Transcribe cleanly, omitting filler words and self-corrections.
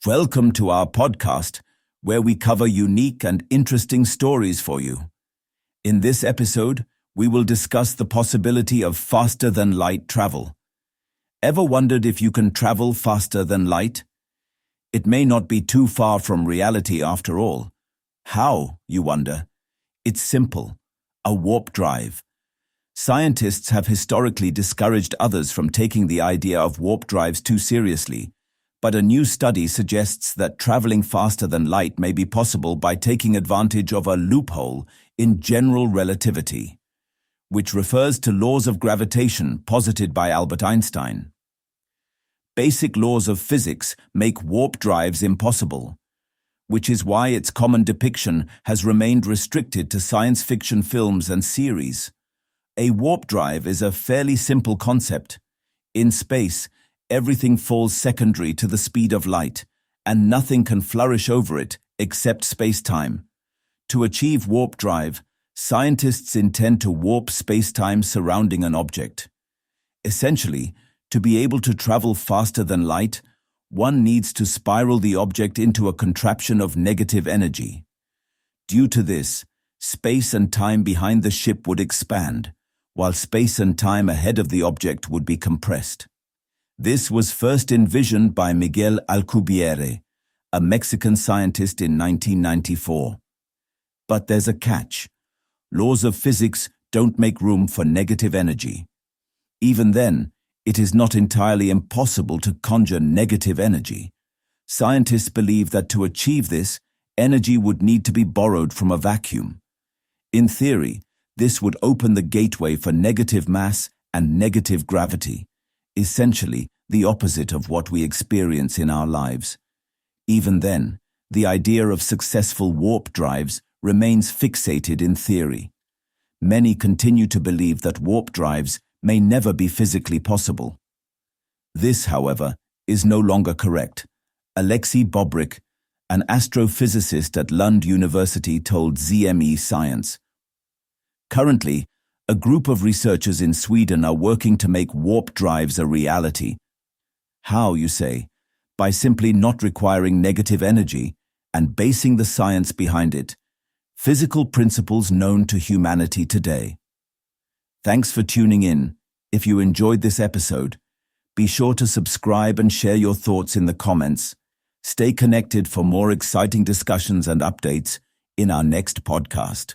Welcome to our podcast, where we cover unique and interesting stories for you. In this episode, we will discuss the possibility of faster-than-light travel. Ever wondered if you can travel faster than light? It may not be too far from reality after all. How, you wonder? It's simple: a warp drive. Scientists have historically discouraged others from taking the idea of warp drives too seriously, but a new study suggests that traveling faster than light may be possible by taking advantage of a loophole in general relativity, which refers to laws of gravitation posited by Albert Einstein. Basic laws of physics make warp drives impossible, which is why its common depiction has remained restricted to science fiction films and series. A warp drive is a fairly simple concept. In space, everything falls secondary to the speed of light, and nothing can flourish over it except space-time. To achieve warp drive, scientists intend to warp space-time surrounding an object. Essentially, to be able to travel faster than light, one needs to spiral the object into a contraption of negative energy. Due to this, space and time behind the ship would expand, while space and time ahead of the object would be compressed. This was first envisioned by Miguel Alcubierre, a Mexican scientist in 1994. But there's a catch. Laws of physics don't make room for negative energy. Even then, it is not entirely impossible to conjure negative energy. Scientists believe that to achieve this, energy would need to be borrowed from a vacuum. In theory, this would open the gateway for negative mass and negative gravity, essentially the opposite of what we experience in our lives. Even then, the idea of successful warp drives remains fixated in theory. Many continue to believe that warp drives may never be physically possible. This, however, is no longer correct. Alexei Bobrik, an astrophysicist at Lund University, told ZME Science. Currently, a group of researchers in Sweden are working to make warp drives a reality. How, you say? By simply not requiring negative energy and basing the science behind it, physical principles known to humanity today. Thanks for tuning in. If you enjoyed this episode, be sure to subscribe and share your thoughts in the comments. Stay connected for more exciting discussions and updates in our next podcast.